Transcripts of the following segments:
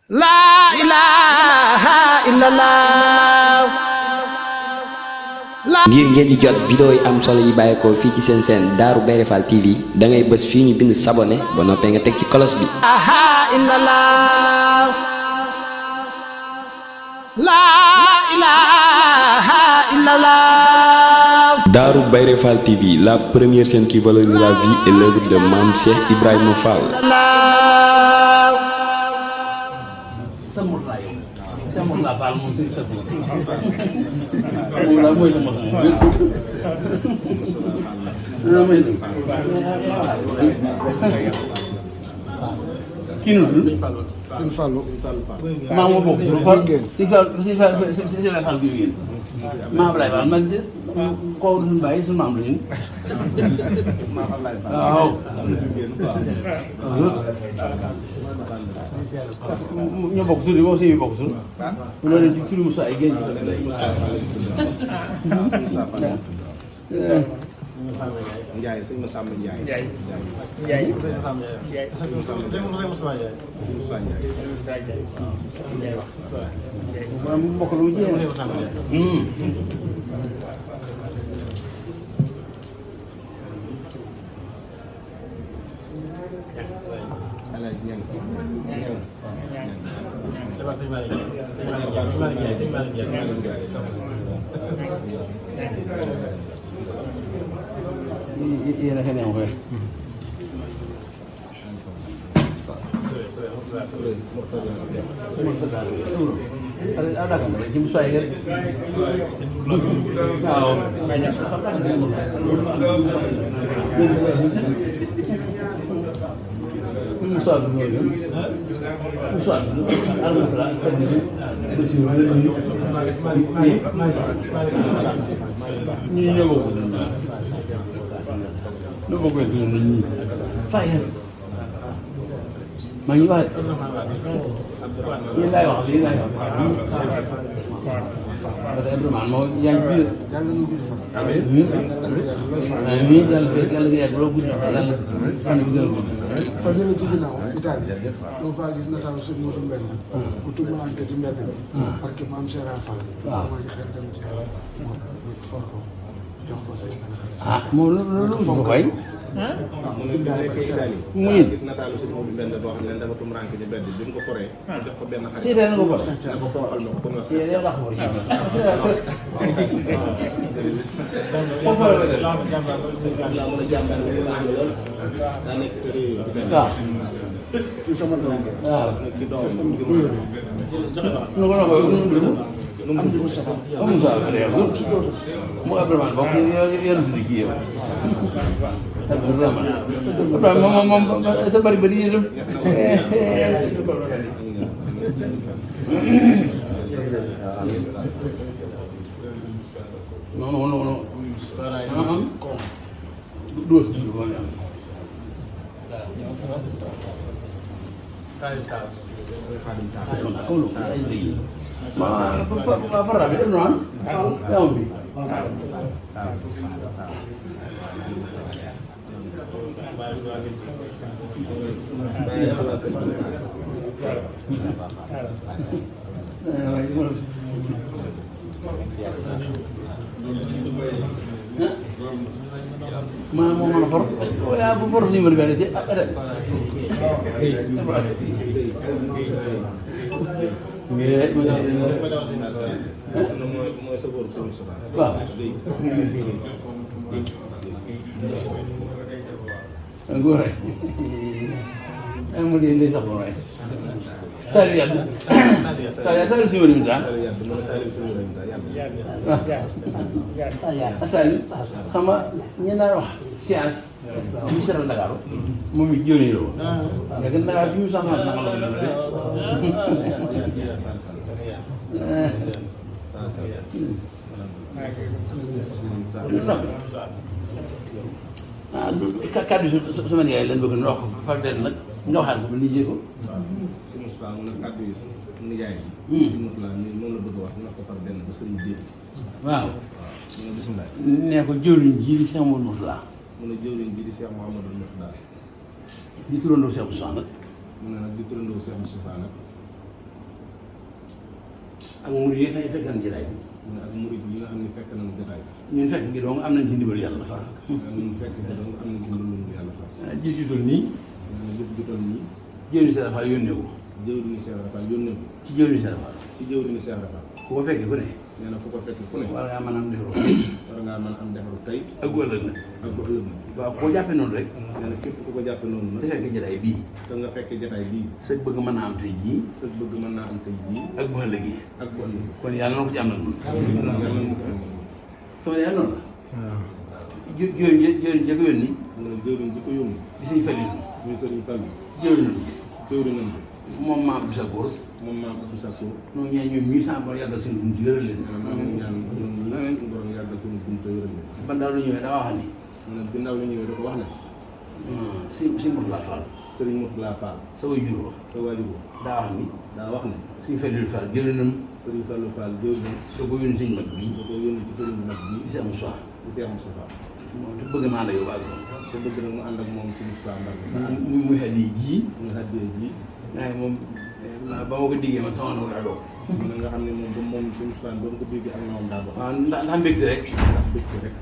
La ilaha illallah. ngir ngeen di jot vidéo yi am solo yi bàyyeekoo fii ci seen chaîne Darou Bairé Fall TV da ngay bës fii ñu bind s'abonné ba noppee nga teg ci cloche bi. La ilaha illallah. Darou Bairé Fall TV, la première chaîne qui valorise la vie et l'œuvre de Mame Cheikh Ibrahima Fall. kii nu dul Sëñ Fallu maa ma bokk si la Fall bi ngeen maa Ablaye Fall man de koo duñ bàyyi suñu maam la ñun waaw ñoo bokk tur yi boo suñu bokk tur loolu ci turu Moussa ay génn Ndiaye sëñ Massamba Ndiaye. Ndiaye mu mbokk lu jeex yéen a xëy na am koy ci mu soy rek waaw mu soy bu ñëw mu soy alhamdulillah ñu ñëw ko lu bëggoon si ñun ñii fayal maa ngi wax yéen laay wax lii laay wax parce que Abdourahmane moo yaa ngi biir amiin yàlla fekk yàlla nga yàgg loo gudd yàlla fan bi gën a gudd fan yële ci ginnaaw Italie dama faa gis nataalu sëñ Modou Mbenn bu tumurante ci mbedd bi parce que Mame Cheikh Fall maa ngi xel dem ci moom for ko jox ko sëñ ah moom loolu ko koy mu ne Italie gis nataalu sëñ Modou Mbenn boo xam ne dafa tumurante ci mbedd bi mu ko foree jox ko benn xarit tey nga ko ko foofal ma ko ba nga yow daa ko war daa nekk ci réew mi waaw ci sama doom waaw ki doom nu ko noo am di Moustapha amul saa mu Abdourahmane bokk yoon si kii yow Abdourahmane moom sa bari bari yi non non non non doo si dugg woon ma parra bi dem noonu yaw bi ma moo mën a for yaa bu for numéro bi ci mooy sa booru sëñ Moustapha waaw góor mu di ndey sax ba may sali yàlla sali si wëri mi sax sali xam nga ñu naan wax science ñu seetal Dakar moom it jóoni la woon nga gën Dakar bi mu sax naka la kàddu sama nijaay leen bëgg na wax far del nag nga waxaat ko ba liggéey ko sëñ Moustapha mu ne kàddu yi nijaay yi sëñ Moustapha moom la bëgg a wax na ko far benn ba sëriñ biir waaw mu ne bisimilah nee ko jëwriñ ji di Cheikh Mouhamadou Mourtada mu ne jëwriñ bi di Cheikh Mouhamadou Mourtada di turandoo Cheikh Moustapha nag mu ne nag di turandoo Cheikh Moustapha nag ak murid yi fekk nañ jotaay bi. ak murid yi nga xam ne fekk nañu jotaay bi. ñun fekk gi dong am nañ ci ndimbal yàlla fa. ñun fekk gi dong am nañ ci ndimbal yàlla fa. gis yu toll nii. jëf ju toll nii. jëwriñu Cheikh Rafal yónnee ko. jëwriñu Cheikh Rafal yónnee ko. ci jëwriñu Cheikh Rafal. ci jëwriñu Cheikh Rafal. ku ko fekkee ku ne. nee na ku ko fekk ku ne. war ngaa mën a am defaru. war ngaa mën am defaru tey. ak bu ëllëg nag. ak bu ëllëg nag. waaw koo jàppee noonu rek. nee na képp ku ko jàppee noonu nag. te fekk jotaay bii. te nga fekk jotaay bii. sa bëgg mën naa am tey jii. sa bëgg mën naa am tey jii. ak bu ëllëg yi. ak bu ëllëg. kon yàlla na ko ci am nag. yàlla na ko ci am. sama yaay noonu la. jëwriñ ja ko yónni. mu ne jëwriñ ji ko yónni. di suñu Faliilu. muy sëriñ Fallu. jëwriñ jëwriñam bi. moom maam Abdou Sakkoor. moom maam Abdou Sakkoor. ñoom ñooy ñoom ñii sama borom yàggal seen dund ci yëral leen. maa ngi ñaan ñoom ñii suñu borom yàggal seen dund te wéral leen. ba ndaw lu ñëwee daa wax ni. mu ne ginnaaw la ñëwee dafa wax ne. si Mourtala Fall. sëriñ Mourtala Fall. sa waajur wa. sa waajur wa. daa wax ni. daa wax ne. suñu Faliilu Fall jëwriñam. sëriñ Fallu Fall jëwriñam. da ko yónni sëñ mag bii. da ko yónni ci sëriñ mag bii. di Cheikh Moussa. di Cheikh Moustapha. moom te bëgg naa la yow baal ko. te bëgg na mu ànd ak moom si Moustapha Mbarké. muy xel yi ji. muy xaddee ji. waaye moom ba ma ko diggee man sama noonu laa doon. mu ne nga xam ne moom ba moom si Moustapha ba mu ko déggee ak moom daa bokk. waaw ndax mbégte rek. ndax dëkk rek.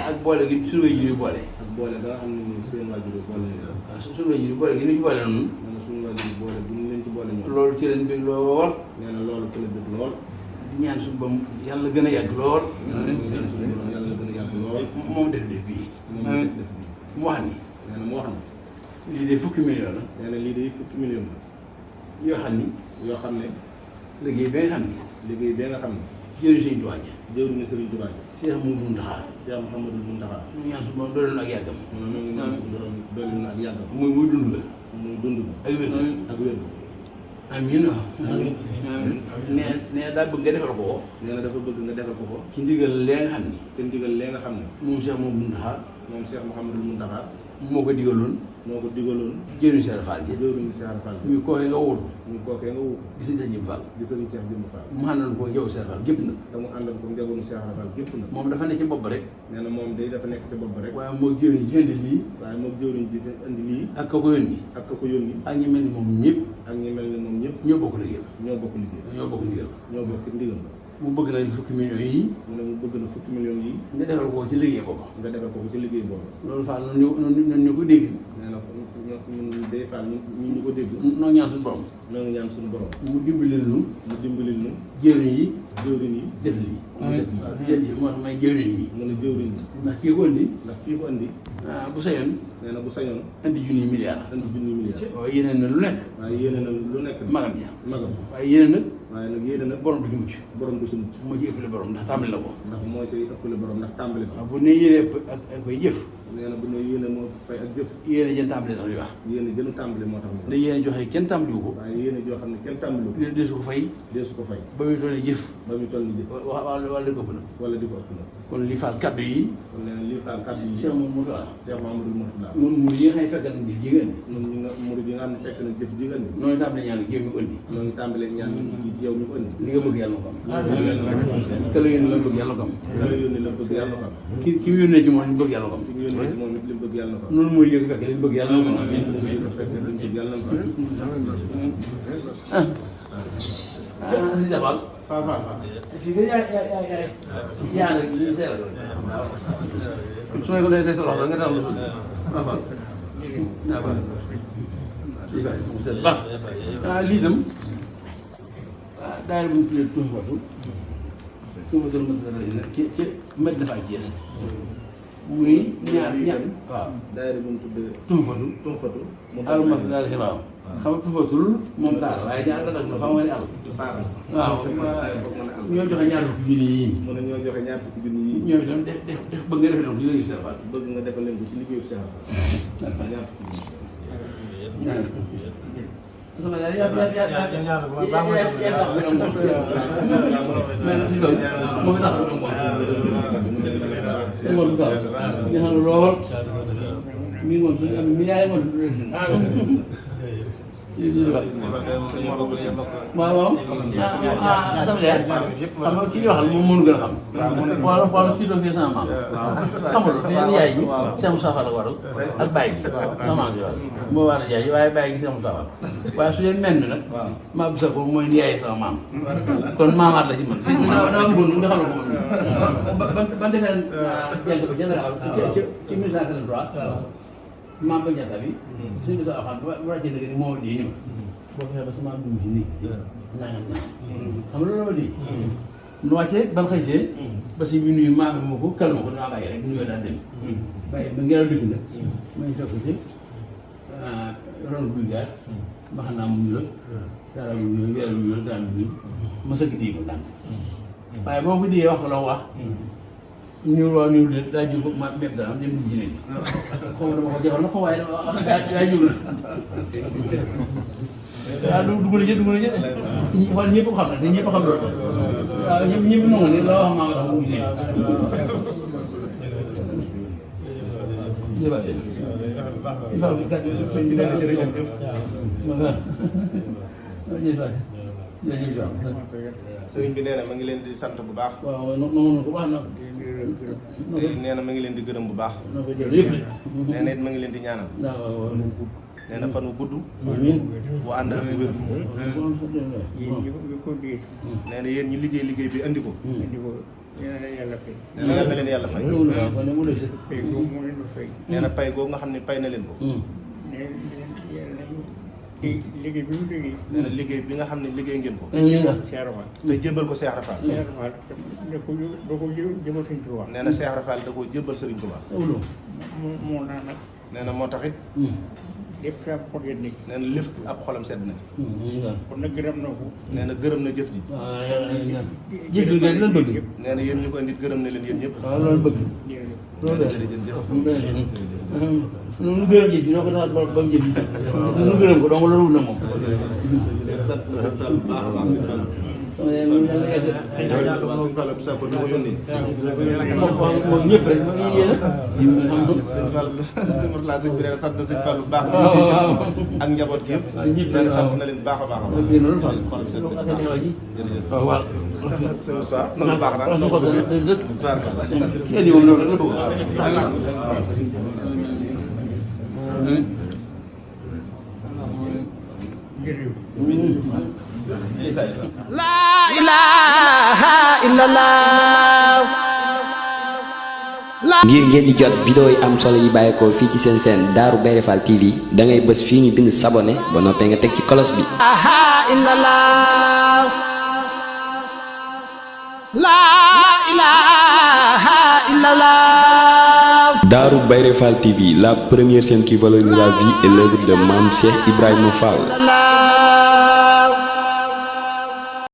ak boole gi suñu waajur yi boole. ak boole da nga xam ne nii seen waajur yi boole nañu. waaw suñu waajur yi boole gi ni ñu boole noonu. nee na suñu waajur yi boole bu ñu leen ci boole ñoom. loolu ci leen bëgg lool. nee na loolu ci la bëgg lool. di ñaan suñu bam yàlla gën a yàgg lool. yàlla gën a yàgg lool. moom def bii. moom def bii. mu wax ni. nee na mu wax ni. lii de fukki million la. nee na lii de fukki million la. yoo xam ni. yoo xam ne. liggéey ba nga xam ni. liggéey bee nga xam ne. jëriñ Sëriñ Tuubaa ji. jëwriñu Sëriñ Tuubaa ji. Cheikh Mouhamadou Mountakha. Cheikh Mouhamadou Mountakha. ñu ñaan suñu borom doole na ak yàggam. mu ne ñu ñaan suñu borom dolli na ak yàggam. muy dund la. muy dund ak wér. ak wér. amiin waaw. nee daa bëgg nga defal ko. nee na dafa bëgg nga defal ko ko. ci ndigal lee nga xam ni. te ndigal lee nga xam ne. moom Cheikh Mouhamadou Mountakha. moom Cheikh Mouhamadou Mountakha. moo ko digaloon. moo ko digaloon. jëriñ Cheikh Fall ji. jëwriñu Cheikh Fall. ñu koy nga wóolu. ñu kookee nga wut. gis nga Jim Fall. di sëriñ Cheikh Jëmb Fall. mu àndoon ko yow Cheikh Fall gépp nag. te mu àndal ko njabootu Cheikh Fall gépp nag. moom dafa ne ci bopp rek. nee na moom day dafa nekk ci bopp rek. waaye moo jëriñ ci indi lii. waaye moom jëwriñ ji indi lii. ak ka ko yónni. ak ka ko yónni. ak ñi mel ni moom ñëpp. ak ñi mel ni moom ñëpp. ñoo bokk liggéey. ñoo bokk liggéey. ñoo bokk ndigal. ñoo bokk ndigal. mu bëgg na fukki millions yi. mu ne mu bëgg na fukki millions yi. nga defal ko ci liggéey boobu. nga defal ko ci liggéey boobu. loolu Fall noonu ñu ko dégg. nee na ñun day Fall ñu ko dégg. noo ñaan suñu borom. noo ngi ñaan suñu borom. mu dimbali nu. mu dimbali nu. jëriñ yi. jëwriñ yi. def lii. waaw jëf yi moo tax may jëriñ yi. mu ne jëwriñ yi. ndax kii ko indi. ndax kii ko andi. bu sañoon. nee na bu sañoon. andi junniy milliards. andi junniy milliards. waaye yeneen na lu nekk. waaye yéene na lu nekk. magam ña. magam. waaye yeneen nag. waaye nag yéene na borom du ci mucc. borom du ci mucc. moo ci ëppale borom ndax tàmbali na ko. ndax moo ci ëppale borom ndax tàmbali ko. waaw bu ne yéene ak koy jëf. nee na bu ne yéene moo fay ak jëf. yéene jën tàmbali tax ñuy wax. yéene gën a tàmbali moo tax ne yéene joxe kenn tàmbaliwu ko. waaye yéene joo xam ne kenn tàmbaliwu ko. deesu ko fay. deesu ko fay. ba muy toll jëf. ba muy toll ni jëf. wala di ko ëpp na. wala di ko ëpp na. kon li faal kaddu yi. kon nee na lii Fall kàddu yi. Cheikh Mamadou Mourtala. Cheikh Mamadou Mourtala. moom mu yi nga xam ne fekk nañ jëf jigéen ñi. ñun ñi nga murid yi nga xam ne fekk na jëf ji nga indi. noonu tàmbali ñaan jéem ñu ko indi. ñoo ngi tàmbalee ñaan ji ci yow ñu ko indi. li nga bëgg yàlla na ko am. ka la yónni la bëgg yàlla na ko am. la yónni la bëgg yàlla ko am. ki mu yónnee ci moom li bëgg yàlla na ko am. ki mu yónnee ci moom it li mu bëgg yàlla na ko am. noonu mooy yëg fekk li bëgg yàlla na ko am. fekk li mu bëgg yàlla na ko am. si jabal. fii ba yaa ngi li seeral. su ma ko doon tey sa loxo nga taal lu suuf. lii itam daal bu ñu tuddee Tuhfatu ci mbedd dafa Thiès muy ñaar waaw daayira bu ñu tuddee Tuhfatu almas daal xibaar xam nga Tuhfatul moom taal waaye ñaar la nag na xam nga ne àll waaw ñoo joxe ñaar fukki junni yii mu ne ñoo joxe ñaar fukki junni yii ñoom itam def bëgg nga defee ci liggéeyu Cheikh Fall bëgg nga defal leen ko ci liggéeyu Cheikh Fall ñaar fukki junni sama yaay yaa moo fi tax ñu xam lool mi ngi woon suñu am milliards yi waaw sama leer xam nga kii waxal moom mënu gën a xam wala wala kii doo fii sama maam xamul fi yaay ji Cheikh Moustapha la waral ak baay gi sama maam si waral moo war a yaay ji waaye baay gi Cheikh Moustapha waaye su dee mel ni nag maa bisa ko mooy yaay sama maam kon maamaat la ci man fii dama bëggoon nga xam ne ko ban defee jant ba jënd ci 1983 maam ba ñaata bi suñu bisa xam bu wàccee dëgg ni moo di ni ma boo fexee ba sama dugg ci nii nangam xam nga loolu ma di nu wàccee ban xëy see ba si bi nuyu maa ma ko kal ma ko dinaa bàyyi rek nuyoo daal dem bàyyi ba ngelaw dugg nag may fekk ci ron guy gaar ma xam naa mu ñu la dara mu ñu weer mu ñu la dara mu ñu ma sëgg dii ko daan waaye boo ko diyee wax ko la wax ñu waaw ñu daa jóg ma mépp dara am dem dugg ci néeg xaw ma dama ko joxoon na xaw waaye daa jóg la waaw dugg na ci xool ñëpp xam na te ñëpp xam loolu waaw ñëpp nangu ne loo wax maa nga tax mu ngi sëriñ bi nee na ma ngi leen di sant bu baax. waaw noonu ko baax na. nee na ma ngi leen di gërëm bu baax. nee na it ma ngi leen di ñaanal. nee na fan wu gudd. bu ànd ak wér. nee na yéen ñi liggéey bi andi ko. nee na yàlla fay. nee na yàlla na leen yàlla fay. nee na pay googu nga xam ne pay na leen ko. liggéey bi mu liggéey. nee na liggéey bi nga xam ne liggéey ngeen ko. Cheikh Rafal. te jébbal ko Cheikh Rafal. Cheikh Rafal da ko jébal Sëriñ Tuubaa. nee na Cheikh Rafal da koo jébbal Sëriñ Tuubaa. moo naa nag. nee na moo taxit. lépp sa xol yéen nekk. nee na lépp ab xolam sedd na. kon nag gërëm na ko. nee na gërëm na jëf ji. jëf ji lan bëgg. nee na yéen ñu ko indi gërëm na leen yéen ñëpp. waaw loolu bëgg. loolu la nu gërëm jëf ji noo ko tax ba mu jëf ji nu gërëm ko donc loolu na moom. moom ñëpp rek ma ngi yéen a sëñ bi nee na sant na sëñ Fallu baax ak njaboot gi yëpp nee na sant na leen baax a baax a baax waaw sëñ Soir noonu baax na kenn moom loolu rek la La ilaha illallah. ngir ngeen di jot vidéo yi am solo yi bàyyeekoo fii ci seen chaîne Darou Bairé Fall TV da ngay bës fii ñu bind s'abonner ba noppee nga teg ci cloche bi. La ilaha illallah. Darou Bairé Fall TV, la première chaîne qui valorise la vie et l'œuvre de Mame Cheikh Ibrahima Fall.